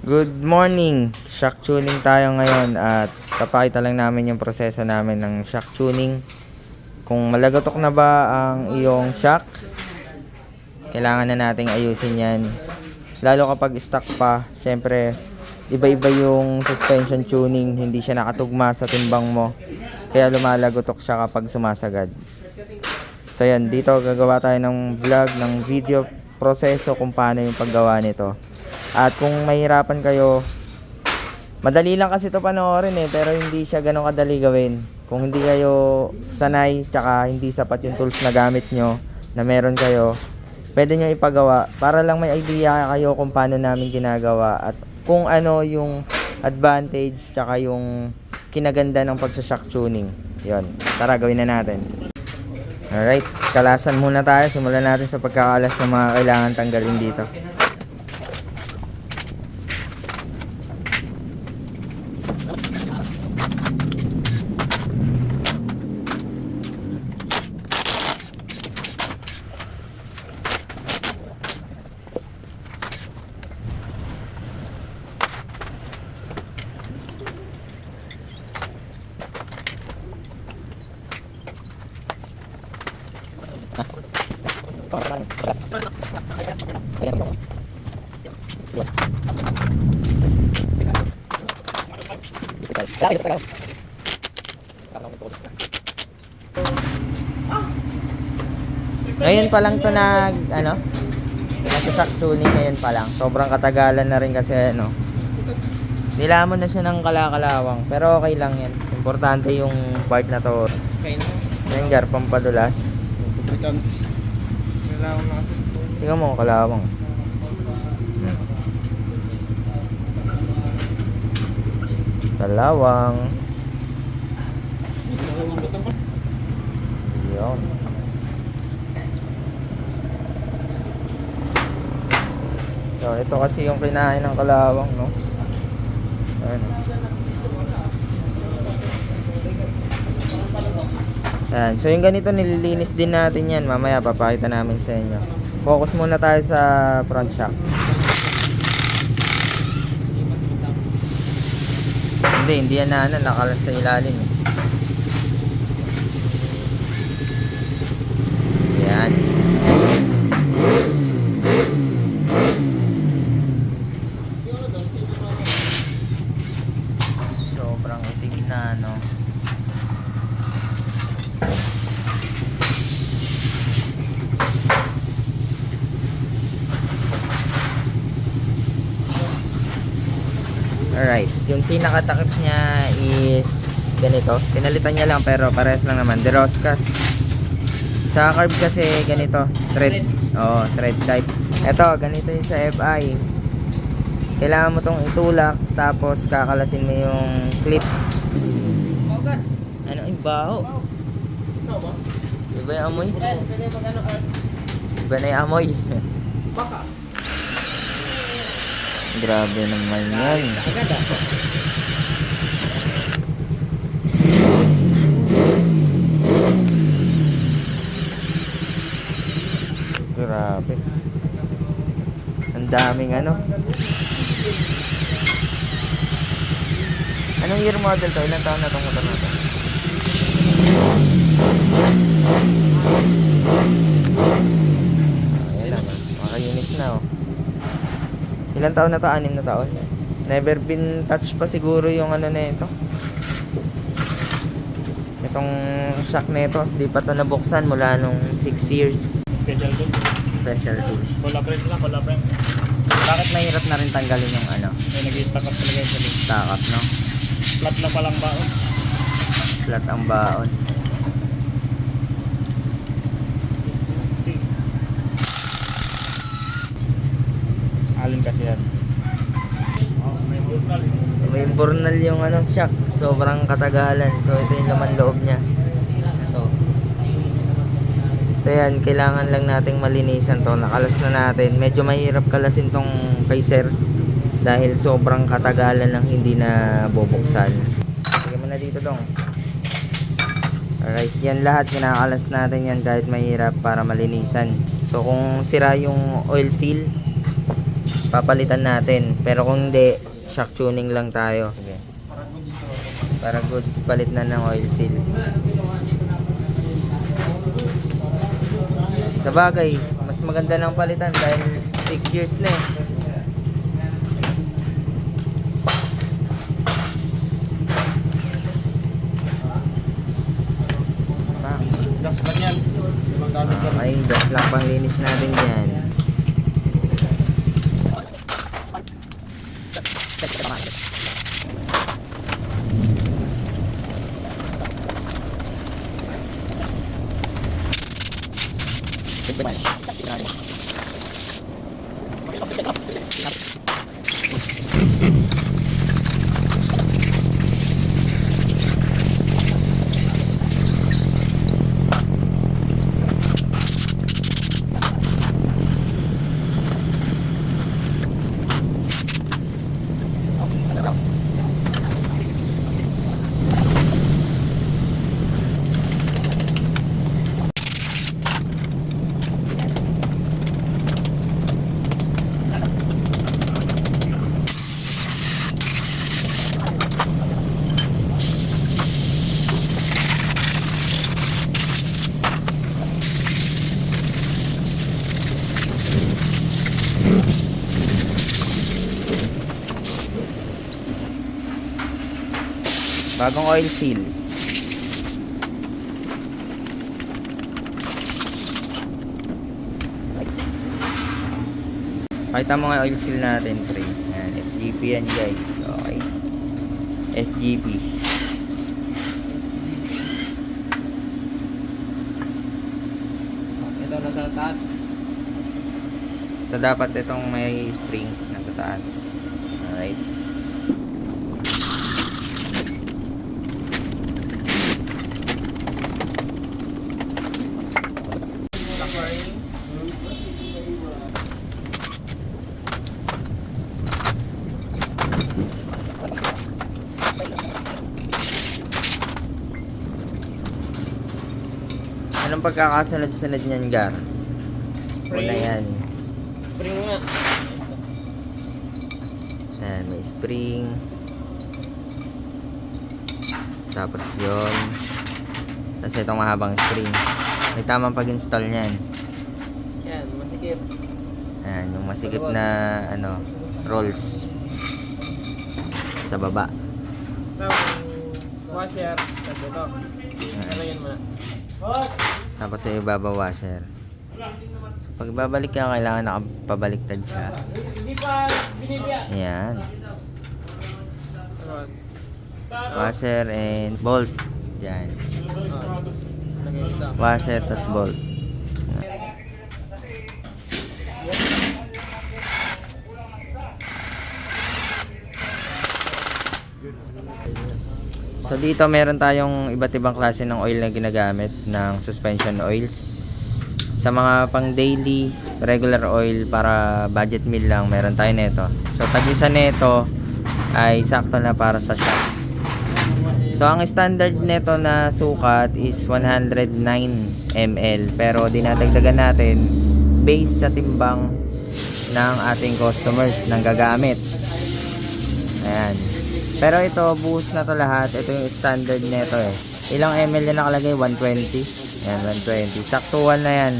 Good morning! Shock tuning tayo ngayon at papakita lang namin yung proseso namin ng shock tuning. Kung malagatok na ba ang iyong shock, kailangan na nating ayusin yan. Lalo kapag stuck pa, syempre iba-iba yung suspension tuning, hindi siya nakatugma sa timbang mo. Kaya lumalagotok siya kapag sumasagad. So yan, dito gagawa tayo ng vlog, ng video proseso kung paano yung paggawa nito. At kung mahirapan kayo, madali lang kasi ito panoorin pero hindi siya ganun kadali gawin. Kung hindi kayo sanay, tsaka hindi sapat yung tools na gamit nyo, na meron kayo, pwede nyo ipagawa para lang may idea kayo kung paano namin ginagawa at kung ano yung advantage tsaka yung kinaganda ng pagsa-shock tuning. Yon, tara gawin na natin. Alright, kalasan muna tayo. Simulan natin sa pagkakalas ng mga kailangan tanggalin dito. Ngayon pa lang to nag-shock tuning ngayon pa lang. Sobrang katagalan na rin kasi nilamon na siya ng kalakalawang. Pero okay lang yan. Importante yung part na to. Yan gar, pampadulas. Lubricants. Kailangan na. Tingnan mo kalawang. Kalawang. Yun. So ito kasi yung kinain ng kalawang, no? Ayan. Ayan. So yung ganito nililinis din natin yan. Mamaya papakita namin sa inyo. Focus muna tayo sa front shock. Hindi yan nakalas sa ilalim. Ayan. Sobrang itig na Alright, yung pinakatakip niya is ganito. Pinalitan niya lang pero parehas lang naman. Deroscas. Sa carb kasi ganito, thread. Oo, thread type. Ito, ganito yung sa FI. Kailangan mo tong itulak tapos kakalasin mo yung clip. Ano yung baho? Iba yung amoy? Iba na yung amoy. Grabe naman yan. Grabe. Ang daming Anong year model to? Ilang taon na itong motor na to? Ayan lang. Makainis na Ilang taon na to? 6 na taon. Never been touched pa siguro yung na ito. Itong shock na ito, di pa to nabuksan mula nung 6 years. Special tools. Special tools. Cola print lang, cola print. Bakit mahirap na rin tanggalin yung May nag-i-stack up talaga yung salit. stack up, no? Flat na palang baon. Flat ang baon. Alin kasi yan. May burnal. May burnal yung shock. Sobrang katagalan. So ito yung laman loob niya. Ito. So yan, kailangan lang nating malinisan to. Nakalas na natin. Medyo mahirap kalasin tong kay sir dahil sobrang katagalan lang hindi na bubuksan. Sige mo na dito dong. Alright, yan lahat kinakalas natin yan kahit mahirap para malinisan. So kung sira yung oil seal, papalitan natin. Pero kung hindi, shock tuning lang tayo. Sige. Para goods, palit na ng oil seal. Sa bagay, mas maganda ng palitan dahil 6 years na eh. Das lang yan. Limang gamit lang. Okay, das lang pang linis natin dyan. Bagong oil seal. Pakita mo nga oil seal natin, pre. Yan, SGP yan guys. Okay. SGP. Ito nasa taas. So dapat itong may spring nasa taas. Alright. Anong pagkakasunod-sunod niyan, Gar? Una yan. Spring nga. Ayan, may spring. Tapos yun. Tapos itong mahabang spring. May tamang pag-install niyan. Yan, masikip. Ayan, yung masikip na ano, rolls sa baba. Washer. Ito. Ano yun muna? Tapos yung ibaba washer. So pag babalik ka, kailangan nakapabaliktad siya. Hindi pa binibya. Ayan. Washer and bolt. Yan. Washer tas bolt. So dito meron tayong iba't ibang klase ng oil na ginagamit ng suspension oils. Sa mga pang daily, regular oil para budget meal lang, meron tayo nito. So tag-isa nito ay sakto na para sa shop. So ang standard nito na sukat is 109 ml, pero dinadagdagan natin based sa timbang ng ating customers nang gagamit. Ayan. Pero ito, buhos na to lahat. Ito yung standard nito eh. Ilang ml yan nakalagay? 120. Ayan, 120. Saktuhan na yan.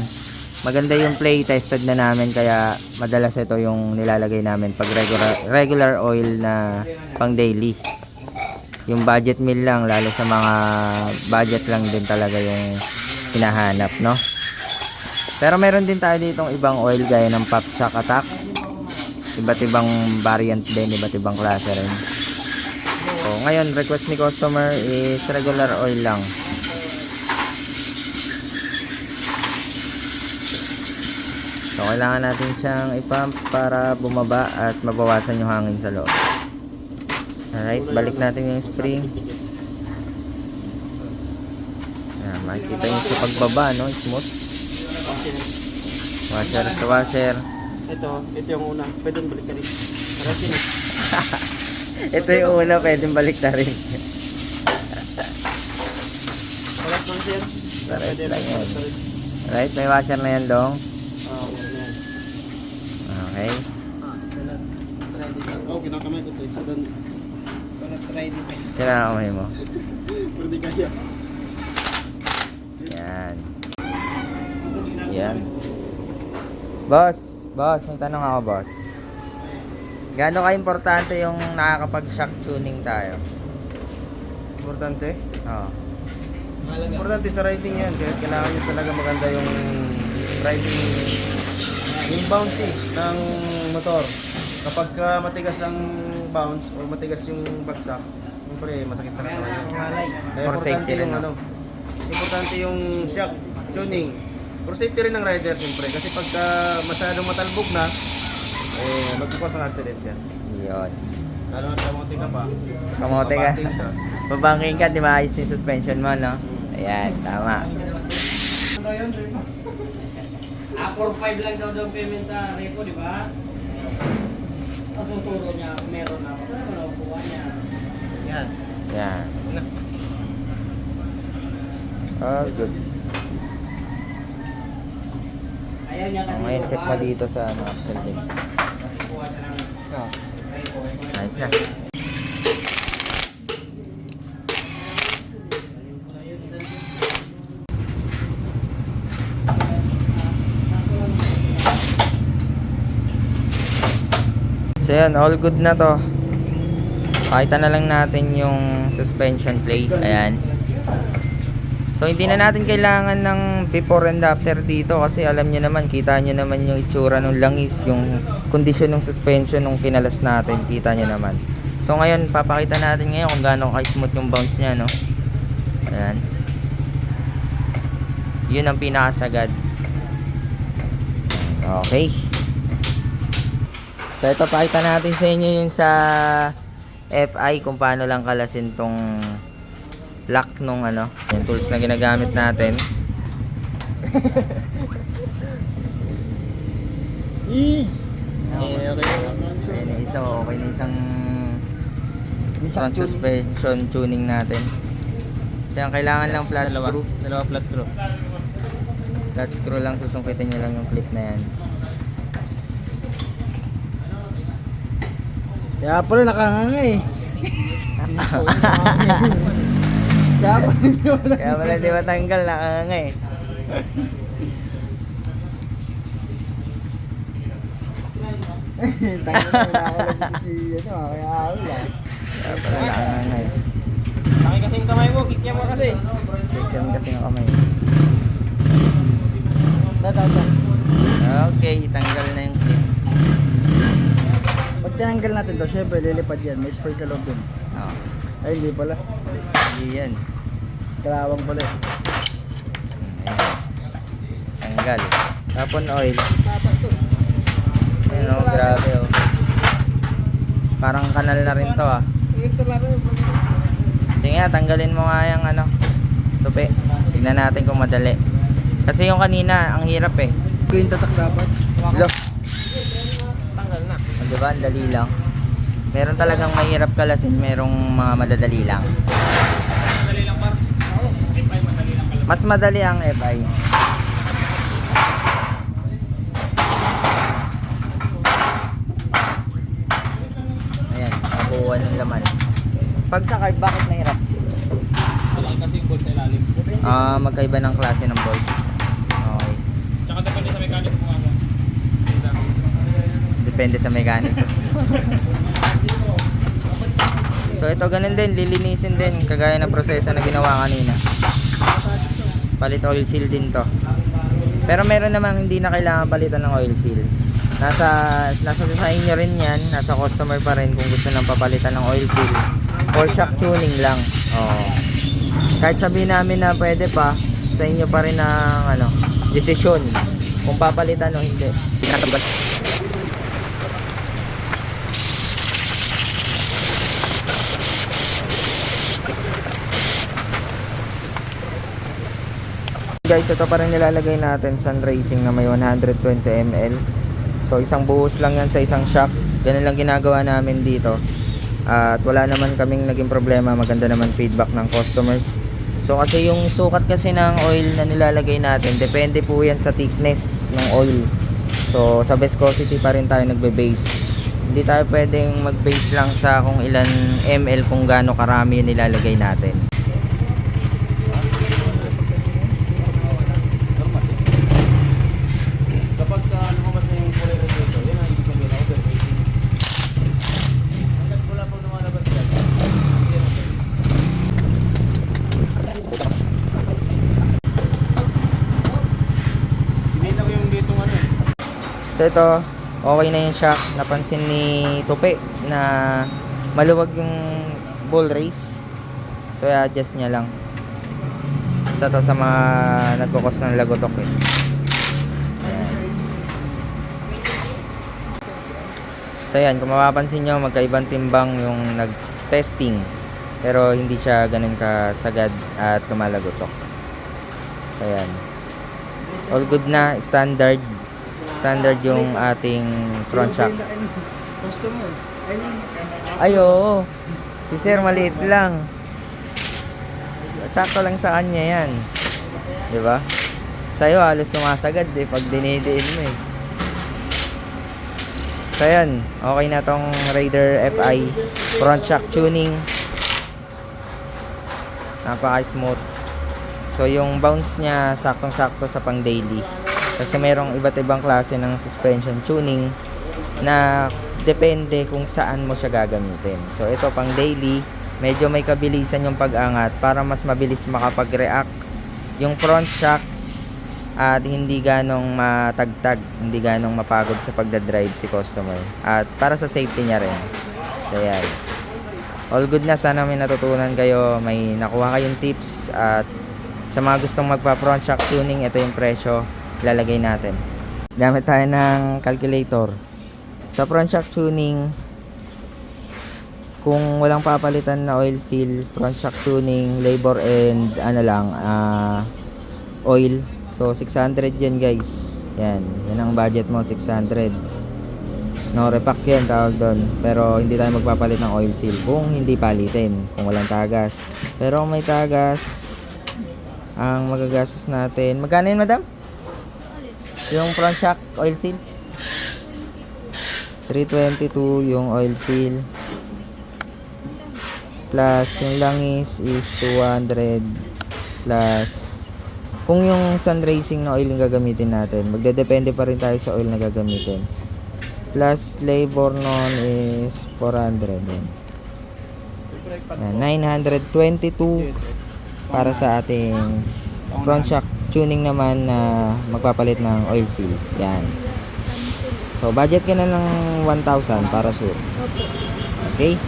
Maganda yung play, tested na namin. Kaya madalas ito yung nilalagay namin pag regular oil na pang daily. Yung budget meal lang, lalo sa mga budget lang din talaga yung hinahanap, no? Pero meron din tayo ditong ibang oil gaya ng Popsak Attack. Iba't ibang variant din, iba't ibang klase rin. So, ngayon, request ni customer is regular oil lang. So, kailangan natin siyang ipump para bumaba at mabawasan yung hangin sa loob. Alright, balik natin yung spring. Ayan, makikita nyo sa pagbaba, no? Smooth. Washer sa washer. Ito yung una. Pwede balik ka rin. Parasin. Ito yung una, pwedeng balik na rin. Paras lang siya. Paras lang yan. Alright, may washer na yan, dong. Oo, yan. Okay. kinakamay ko ito. Doon. Try dito. Kinakamay mo. Pero di kaya. Yan. Yan. Boss, may tanong ako, boss. Gaano ka-importante yung nakakapag-shock tuning tayo? Importante. Oo. Importante sa riding yan. Kaya kailangan nyo talaga maganda yung riding, yung bouncy ng motor. Kapag matigas ang bounce o matigas yung bagsak, siyempre masakit sa katawan. Kaya For safety rin, no? importante yung shock tuning. For safety rin ng rider siyempre. Kasi pagka masyadong matalbog na, magkukos ng accident yan. Yun. Lalo na kamote ka pa. Kamote ka. Babating ka. Babangking ka, di maayos yung suspension mo, no? Ayan, tama. 4-5 lang daw payment sa repo, di ba? Tapos yung turo niya, meron na. Ano nakukuha niya? Yan. Yan. Oh, good. Ayaw niya kasi. Ngayon, check mo dito sa axle din. Kasi kuha siya ng repo. Nice na. So yan, all good na to. Pakita na lang natin yung suspension plate. Ayan. So hindi na natin kailangan ng before and after dito kasi alam nyo naman, kita nyo naman yung itsura ng langis, yung kondisyon ng suspension nung kinalas natin, kita nyo naman. So ngayon, papakita natin ngayon kung gaano ka-smooth yung bounce nya, no? Ayan. Yun ang pinakasagad. Okay. So ito, pakita natin sa inyo yung sa FI kung paano lang kalasin tong lock nung ano, yung tools na ginagamit natin. Ayun na isa, okay na isang front suspension tuning natin. So yung kailangan lang flat screw. Dalawa flat screw. Flat screw lang, susungkitin nyo lang yung clip na yan. Kaya pala nakanganga eh. Kaya pala di matanggal, nakanganga eh. Kaya pala nakanganga eh. Laki kasi yung kamay mo, kikya mo kasi. Check kasi ng kamay. Okay, tanggal na yung clip. Pag tinanggal natin to, syempre lilipad yan. May spray sa loob yun. Oh, Ay, hindi pala. hindi yan. Kalawang pala eh. Ayan. Tanggal. Tapon oil. Ayan o, grabe o. Parang kanal na rin to ah. Sige nga, tanggalin mo nga yung ano, tupi. Tignan natin kung madali. Kasi yung kanina, ang hirap eh. Yung tatak dapat. Lo, Tanggal na. diba, ang dali lang. Meron talagang mahirap kalasin, merong mga madadali lang. Madali lang par. Oo, FI madali lang pala. Mas madali ang FI. Ayan, nakuha ng laman. Pag sa card, bakit nahirap? Malaki kasi yung bolt sa ilalim. Magkaiba ng klase ng bolt. Okay. Tsaka depende sa mechanic mo nga mo. Depende sa mekaniko. So ito ganun din, lilinisin din kagaya ng proseso na ginawa kanina. Palit oil seal din to. Pero meron namang hindi na kailangan palitan ng oil seal. Nasa sa inyo rin yan, nasa customer pa rin kung gusto nang papalitan ng oil seal. Or shock tuning lang. Oh. Kahit sabihin namin na pwede pa, sa inyo pa rin ang desisyon kung papalitan o hindi. Guys, ito pa rin nilalagay natin Sun Racing na may 120 ml. So isang buhos lang yan sa isang shock. Ganun lang ginagawa namin dito. At wala naman kaming naging problema, maganda naman feedback ng customers. So kasi yung sukat kasi ng oil na nilalagay natin, depende po yan sa thickness ng oil. So sa viscosity pa rin tayo nagbe-base. Hindi tayo pwedeng mag-base lang sa kung ilan ml, kung gaano karami yung nilalagay natin. Kapag lumabas na yung kulay red dito, yan ang ibig sabihin na overrating. Hanggat wala pang lumalabas yan, hindi yan okay. Binila ko yung ditong ano eh. So ito, okay na yung shock. Napansin ni Tupi na maluwag yung ball race. So i-adjust niya lang. Basta to sa mga nagkukos ng lagotok eh. Ayan. So yan, kung mapapansin nyo, magkaibang timbang yung nag-testing. Pero hindi siya ganun kasagad at lumalagotok. So yan. All good na, standard yung ating front shock. Customer. Ay oo, si sir maliit lang, sakto lang sa kanya yan, di ba? Sa'yo halos sumasagad eh pag dinidiin mo eh. So yan, okay na tong Raider FI front shock tuning, napaka smooth. So yung bounce niya saktong sakto sa pang daily. Kasi merong iba't ibang klase ng suspension tuning na depende kung saan mo siya gagamitin. So ito pang daily, medyo may kabilisan yung pag-angat para mas mabilis makapag-react yung front shock at hindi ganong matagtag, hindi ganong mapagod sa pagdadrive si customer. At para sa safety niya rin. So yan. All good na, sana may natutunan kayo, may nakuha kayong tips, at sa mga gustong magpa-front shock tuning, ito yung presyo ilalagay natin. Gamit tayo ng calculator. Sa front shock tuning, kung walang papalitan na oil seal, front shock tuning, labor and oil. So 600 yan guys. Yan ang budget mo, 600. No repack yan tawag doon. Pero hindi tayo magpapalit ng oil seal kung hindi palitin, kung walang tagas. Pero kung may tagas, ang magagastos natin, magkano yun madam? Yung front shock oil seal? 322 yung oil seal. Plus yung langis is 200. Plus kung yung sun racing na oil yung gagamitin natin, magdedepende pa rin tayo sa oil na gagamitin. Plus labor nun is 400. Yan, 922 para sa ating front shock tuning naman na magpapalit ng oil seal. Yan. So budget ka na ng 1,000 para sure. Okay?